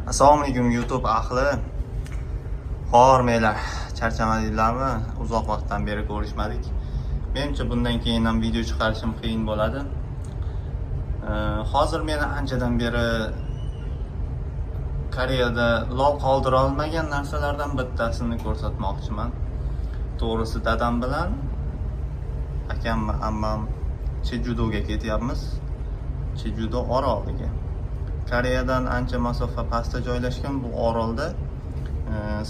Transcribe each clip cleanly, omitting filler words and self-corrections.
Assalomu alaykum YouTube ahli. Hormanglar, charchamadinglarmi? Uzoq vaqtdan beri ko'rishmadik. Menimcha bundan keyin ham video chiqarishim qiyin bo'ladi. Hozir meni anchadan beri Koreyada lol qoldira olmagan narsalardan bittasini ko'rsatmoqchiman. To'g'risi dadam bilan akam va ammam Chejudoga ketyapmiz. Chejudo oroliga. Koreyadan ancha masofa pastda joylashgan bu orolda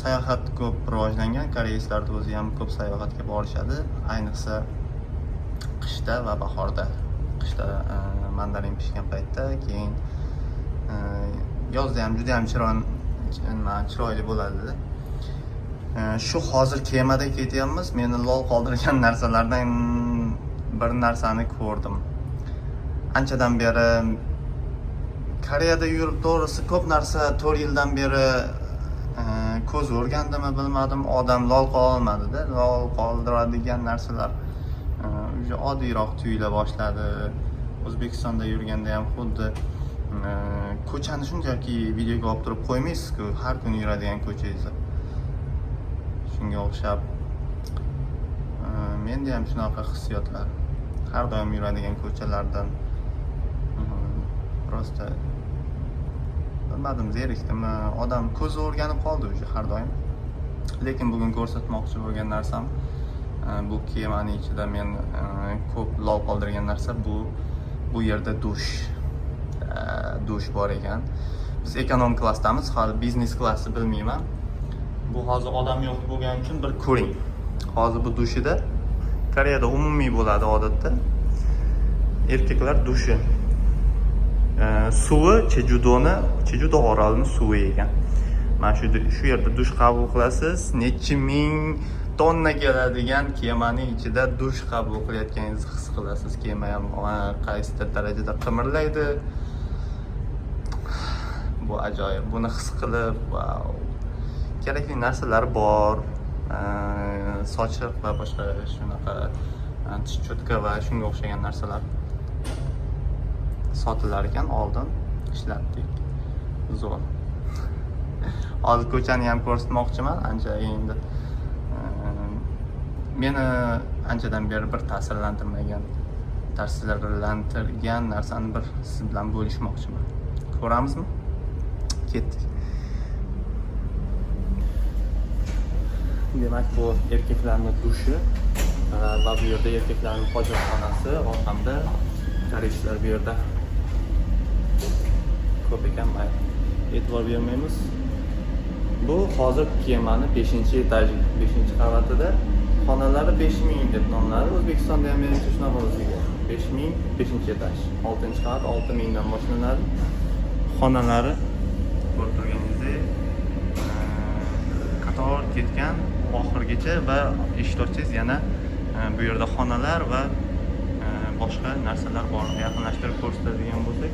sayohat ko'p rivojlangan. Koreyslar o'zi ham ko'p sayohatga borishadi, ayniqsa qishda va bahorda. Qishda mandarin pishgan paytda, keyin yozda ham juda ham chiroyli bo'ladi. Shu hozir kemada ketyapmiz. Meni lol qoldirgan narsalardan bir narsani ko'rdim. Anchadan beri Koreyada yurib to'g'risi ko'p narsa 4 yildan beri ko'z o'rgandimi bilmadim, odam lol qolmadi-da. Lol qoldiradigan narsalar oddiyroq tuyula boshladi. O'zbekistonda yurganda ham xuddi ko'chani shunchaki videoga olib turib qo'ymaysiz-ku, har kuni yuradigan ko'changizni. Shunga o'xshab menda ham shunaqa hissiyotlar. Har doim yuradigan ko'chalardan prosta bilmadim, zerikdimmi, odam ko'zi o'rganib qoldi o'sha har doim. Lekin bugun ko'rsatmoqchi bo'lgan narsam bu kemaning ichida men ko'p lol qoldirgan narsa bu yerda dush bor ekan. Biz ekonom klassdamiz, hali biznes klassi bilmayman. Bu hozir odam yo'q bo'lgani uchun bir ko'ring. Hozir bu dushida Koreyada umumiy bo'ladi odatda. Erkaklar dushi. Suvi Chejudo orolining suvi ekan. Mana shu yerda dush qabul qilasiz. Necha ming tonna keladigan kemaning ichida dush qabul qilayotganingizni his qilasiz. Kema ham qaysidir darajada qimirlaydi. Bu ajoyib. Buni his qilib, wow. Kerakli narsalar bor. Sochiq va boshqa shunaqa tish cho'tka va shunga o'xshagan narsalar sotilar ekan. Oldin ishlatdik. Zo'r. Hozir ko'chani ham ko'rsatmoqchiman. Ancha endi meni anchadan beri bir ta'sirlantirgan narsani bir siz bilan bo'lishmoqchiman. Ko'ramizmi? Ketdik. Demak, bu erkaklarning dushi va bu yerda erkaklarning hojatxonasi, orqamda koreyslar bu yerda ko'p ekan, e'tibor bermaymiz. Bu hozir kemani 5-etaji, 5-qavatida xonalari 5000 deb nomladi. O'zbekistonda ham menimcha shunaqa o'ziga 5000, 5-etaj, 6-qavat 6000 dan boshlanadi. Xonalari ko'rib turganingizdek qator ketgan oxirgacha va eshik ochsangiz yana bu yerda xonalar va boshqa narsalar bor. Yaqinlashtirib ko'rsatadigan bo'lsak,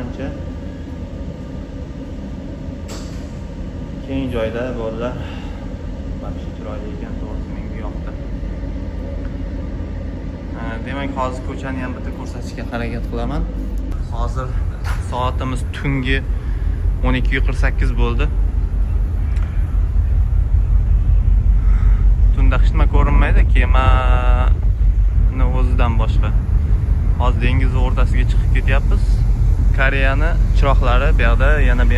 ancha keng joyda bolalar. Mana shu chiroyli ekan, to'g'risi menga yoqdi. Demak, hozir ko'chani ham bitta ko'rsatishga harakat qilaman. Hozir soatimiz tungi 12:48 bo'ldi. Tunda hech nima ko'rinmaydi kemani o'zidan boshqa. Hozir dengiz o'rtasiga chiqib ketyapmiz. Koreyani chiroqlari bu yoqda, yana bu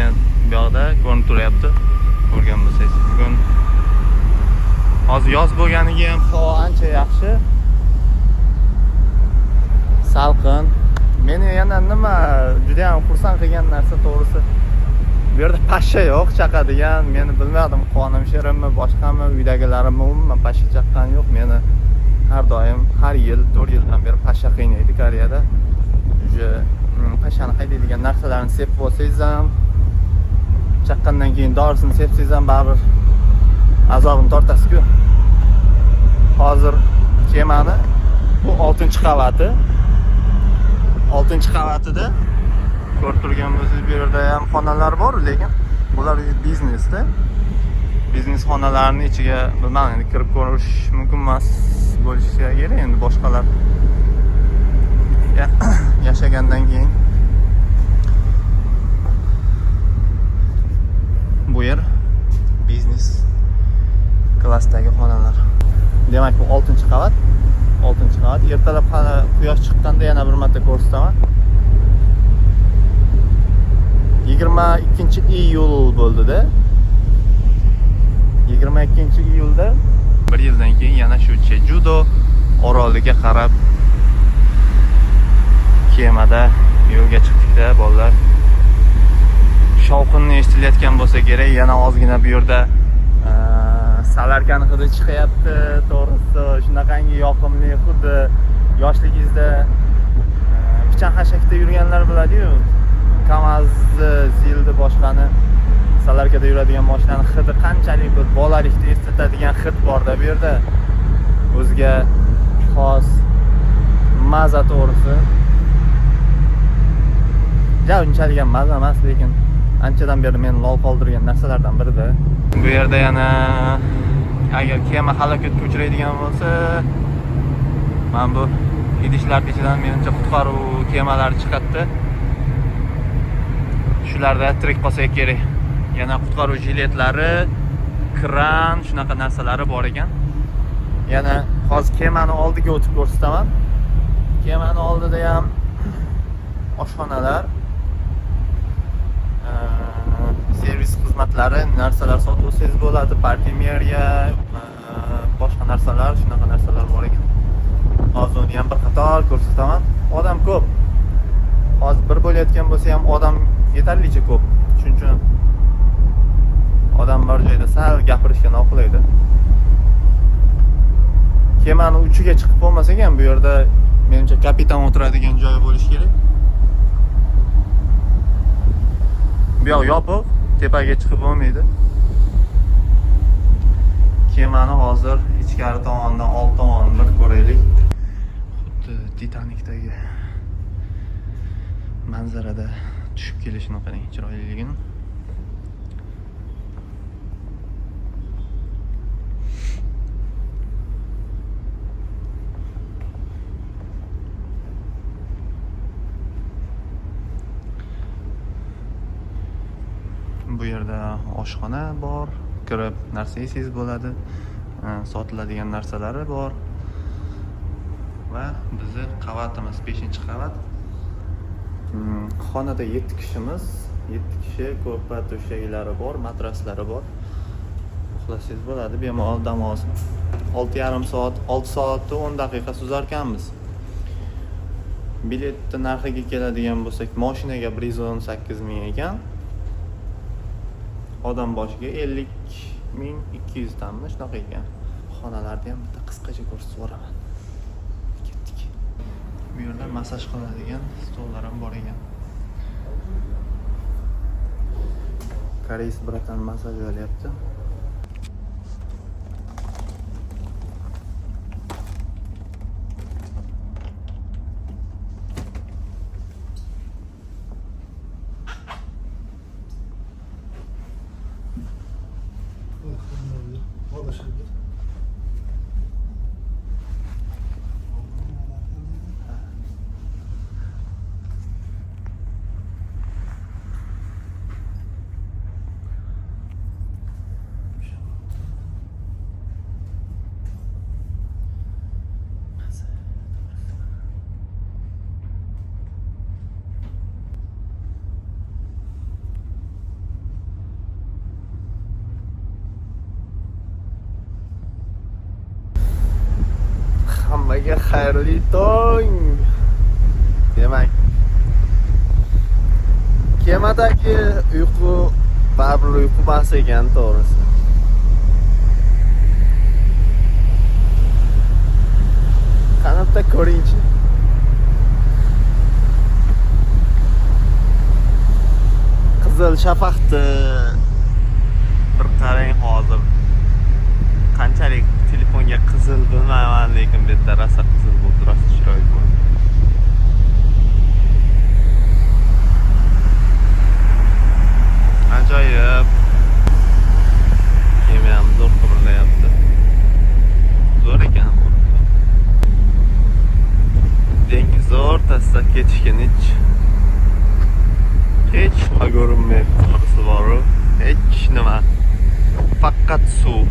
yoqda ko'rinib turyapti. Ko'rgan bo'lsangiz, bugun hozir yoz bo'lganiga ham havo ancha yaxshi. Salqin. Meni yana nima juda ham xursand qilgan narsa to'g'risi, bu yerda pashsha yo'q, chaqadigan. Meni bilmadim, qonim sherimmi, boshqami, uydagilarim umuman pashsha chaqqani yo'q. Meni har doim, har yil 4 yildan beri pashsha qiynaydi Koreyada. O'sha pashshani haydaydigan narsalarni sep bo'lsangiz ham, chaqqandan keyin dorisini sepsangiz ham baribir azobini tortasiz-ku. Hozir kemani bu 6-qavati. 6-qavatida ko'rib turgan bo'lsangiz, bu yerda ham xonalar bor, lekin bular biznesda. Biznes xonalarining ichiga bilmadim, endi kirib ko'rish mumkin emas bo'lishiga kerak. Endi boshqalar yashagandan keyin Demak bu 6-qavat. 6-qavat. Ertalab hali quyosh chiqqanda yana bir marta ko'rsataman. 22-iyul bo'ldi-da. 22-iyulda 1 yildan keyin yana shu Jejudo oroliga qarab kemada yo'lga chiqdik-da, bolalar. Shovqinni eshitilayotgan bo'lsa kerak, yana ozgina bu yerda salarkani hidi chiqyapti. To'g'risi, shunaqangi yoqimli, xuddi yoshligingizda pichan hashakda yurganlar biladi-yu. KAMAZni, ZILni boshqani salarkada yuradigan mashinani hidi qanchalik bir bolalikni eslatadigan hid bor-da bu yerda. O'ziga xos maza, to'g'risi. Ja, unchalik ham maza emas, lekin anchadan beri meni lol qoldirgan narsalardan biridir. Bu yerda yana agar kema halokatga uchraydigan bo'lsa, mana bu idishlar ichidan menimcha qutqaruv kemalari chiqadi. Shularda tirik qolsak kerak. Yana qutqaruv jiletlari, kran, shunaqa narsalari bor ekan. Yana hozir kemani oldiga o'tib ko'rsataman. Kemani oldida ham oshxonalar, servis xizmatlari, narsalar sotuvsiz bo'ladi, parfumeriya, boshqa narsalar, shunaqa narsalar bor ekan. Hozir uni ham bir qator ko'rsataman. Odam ko'p. Hozir bir bo'layotgan bo'lsa ham odam yetarlicha ko'p. Shuning uchun odam bor joyda sal gapirishga noqulaydi. Kemani uchiga chiqib bo'lmasa ham bu yerda menimcha kapitan o'tiradigan joy bo'lishi kerak. Bu yoq yopiq, tepaga chiqib bo'lmaydi. Kemani hozir ichkari tomondan old tomonini bir ko'raylik. Xuddi Titanikdagi manzarada tushib kelishini qarang, chiroyliligini. Bu yerda oshxona bor, kirib narsa yesangiz bo'ladi, sotiladigan narsalari bor. Va bizni qavatimiz 5-qavat. Xonada 7 kishimiz, 7 kishi, ko'rpa to'shaklari bor, matraslari bor. Uxlasangiz bo'ladi, bemalol dam olsin. 6,5 soat, 6 soatda 10 daqiqa suzarkanmiz. Biletni narxiga keladigan bo'lsak, mashinaga 118 ming ekan. Odam boshiga 50.200 tammi shunaqa ekan. Xonalarni ham bitta qisqacha ko'rsatib yuboraman. Ketdik. Bu yerda massaj qiladigan stollar ham bor ekan. Koreys bratan massaj olyapti. Hammaga xayrli tong. Demak, kemadagi uyqu baribir uyqu emas ekan, to'g'risi. Qanotda ko'ringchi. Qizil shafaqni bir qarang hozir. Qanchalik telefonga qizil bilmayman, lekin bu yerda rosa qizil bo'ldi, rosa chiroyli bo'ldi. Ajoyib. Kema ham zo'r qimirlayapti. Zo'r ekan. Dengiz o'rtasida ketishgan hech nima ko'rinmayapti. To'g'risi bor-ku, hech nima. Faqat suv.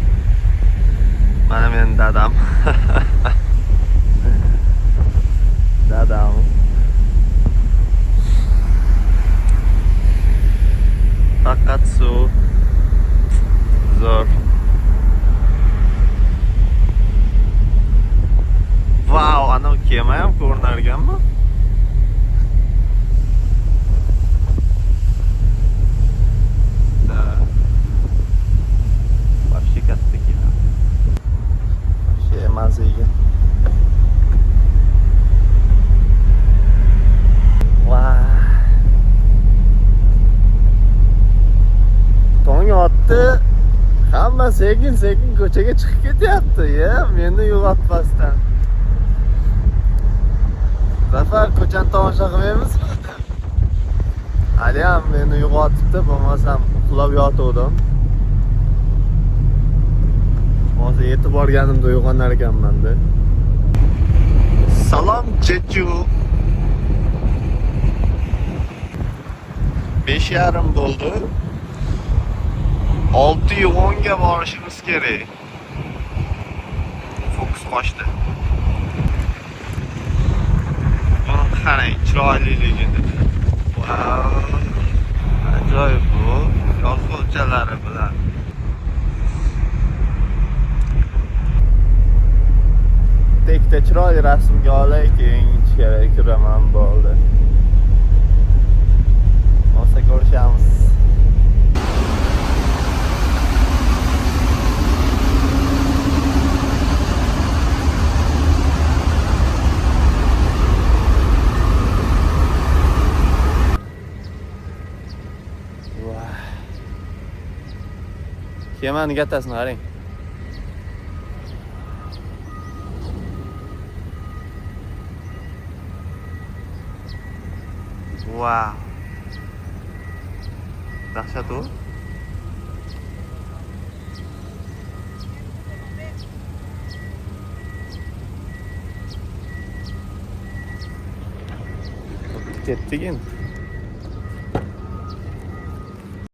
Mana mening dadam. Dadam. Faqat suv. Zo'r. Vau, ana kema ham ko'rinar ekanmi? Вообще katta kema. Вообще maziga. Tong otdi. Hamma sekin-sekin ko'chaga chiqib ketyapti, meni uyg'otmasdan. Zafar, ko'chani tomosha qilmaymizmi? Hali ham meni uyg'otibdi, bo'lmasam uxlab yotuvdim. Hozir yetib borganimda uyg'onar ekanman-da. Salom Chechu. 5:30 bo'ldi. 6:10 ga borishimiz kerak. Fokus qochdi. Buni qarang, chiroyliligini. Wow. Ajoyib bu. Yozuvchalari bilan. Tekda chiroyli rasmga olay, keyin ichkariga kiraman bo'ldi. Bo'lsa ko'rishamiz. Kemani gattasini qarang. Wow. Dahsyat u. Ketdik endi.